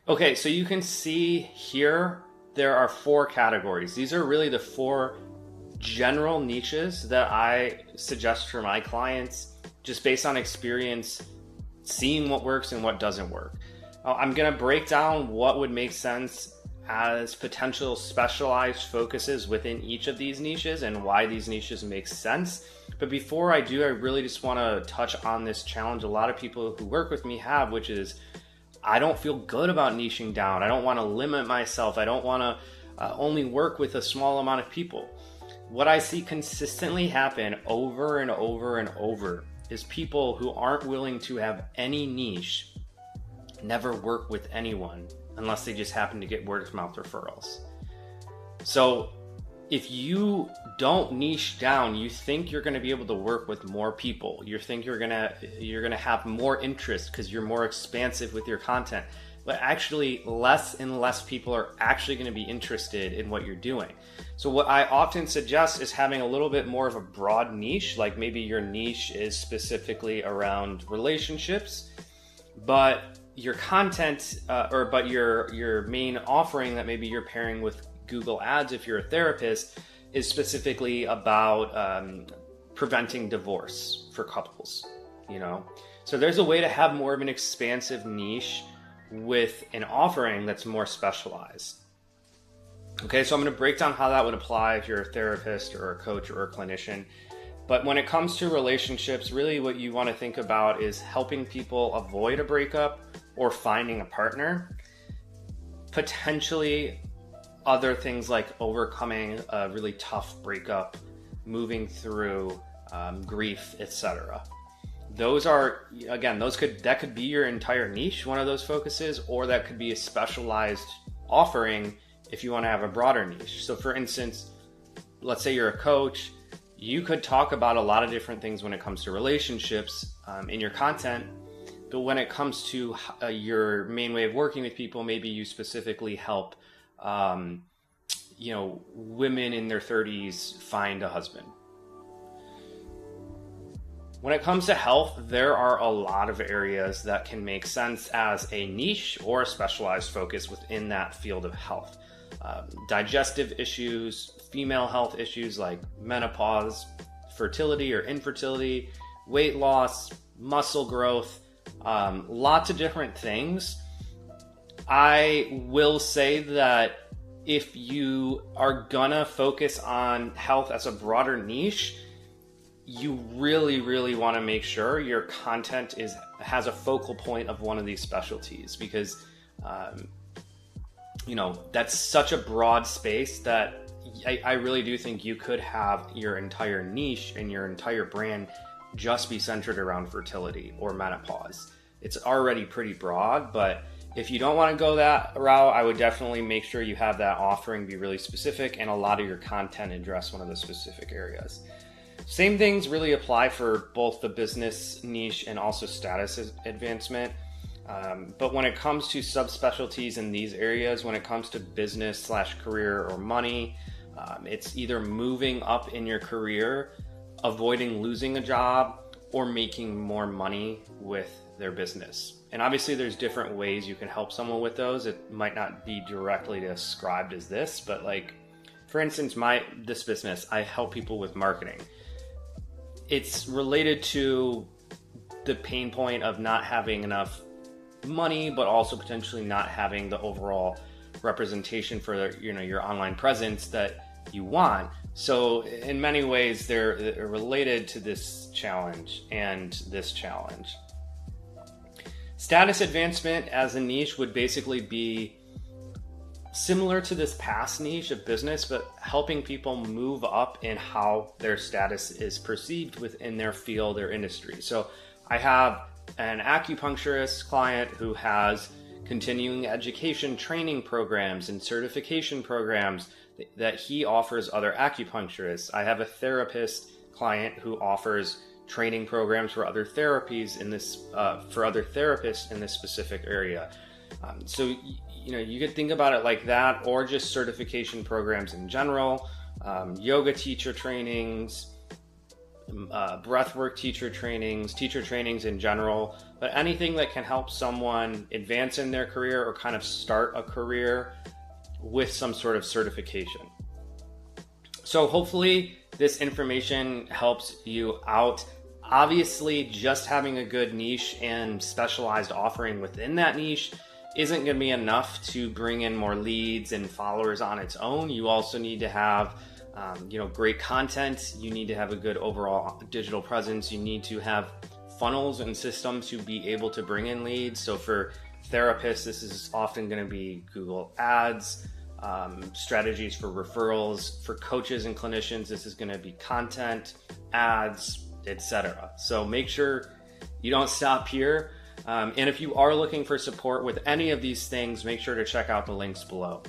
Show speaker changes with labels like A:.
A: Okay, so you can see here there are four categories. These are really the four general niches that I suggest for my clients just based on experience, seeing what works and what doesn't work. I'm going to break down what would make sense as potential specialized focuses within each of these niches and why these niches make sense. But before I do, I really just want to touch on this challenge a lot of people who work with me have, which is I don't feel good about niching down. I don't want to limit myself. I don't want to only work with a small amount of people. What I see consistently happen over and over and over is people who aren't willing to have any niche never work with anyone unless they just happen to get word of mouth referrals. So if you don't niche down, you think you're going to be able to work with more people. You think you're going to have more interest because you're more expansive with your content. But actually, less and less people are actually going to be interested in what you're doing. So what I often suggest is having a little bit more of a broad niche, like maybe your niche is specifically around relationships, but your content but your main offering that maybe you're pairing with Google Ads if you're a therapist is specifically about preventing divorce for couples, you know? So there's a way to have more of an expansive niche with an offering that's more specialized. Okay, so I'm going to break down how that would apply if you're a therapist or a coach or a clinician. But when it comes to relationships, really what you want to think about is helping people avoid a breakup or finding a partner. Potentially other things like overcoming a really tough breakup, moving through grief, etc. Those are, again, that could be your entire niche, one of those focuses, or that could be a specialized offering if you want to have a broader niche. So for instance, let's say you're a coach, you could talk about a lot of different things when it comes to relationships in your content, but when it comes to your main way of working with people, maybe you specifically help women in their 30s find a husband. When it comes to health, there are a lot of areas that can make sense as a niche or a specialized focus within that field of health. Digestive issues, female health issues like menopause, fertility or infertility, weight loss, muscle growth, lots of different things. I will say that if you are gonna focus on health as a broader niche, you really, really want to make sure your content has a focal point of one of these specialties, because that's such a broad space that I really do think you could have your entire niche and your entire brand just be centered around fertility or menopause. It's already pretty broad, but if you don't want to go that route, I would definitely make sure you have that offering be really specific and a lot of your content address one of the specific areas. Same things really apply for both the business niche and also status advancement. But when it comes to subspecialties in these areas, when it comes to business/career or money, it's either moving up in your career, avoiding losing a job, or making more money with their business. And obviously there's different ways you can help someone with those. It might not be directly described as this, but like, for instance, this business, I help people with marketing. It's related to the pain point of not having enough money, but also potentially not having the overall representation for your online presence that you want. So in many ways, they're related to this challenge and this challenge. Status advancement as a niche would basically be similar to this past niche of business, but helping people move up in how their status is perceived within their field or industry. So I have an acupuncturist client who has continuing education training programs and certification programs that he offers other acupuncturists. I have a therapist client who offers training programs for other therapies for other therapists in this specific area. So you could think about it like that, or just certification programs in general, yoga teacher trainings, breathwork teacher trainings in general, but anything that can help someone advance in their career or kind of start a career with some sort of certification. So hopefully this information helps you out. Obviously, just having a good niche and specialized offering within that niche isn't going to be enough to bring in more leads and followers on its own. You also need to have great content. You need to have a good overall digital presence. You need to have funnels and systems to be able to bring in leads. So for therapists, this is often going to be Google Ads, strategies for referrals. For coaches and clinicians, this is going to be content, ads, etc. So make sure you don't stop here. And if you are looking for support with any of these things, make sure to check out the links below.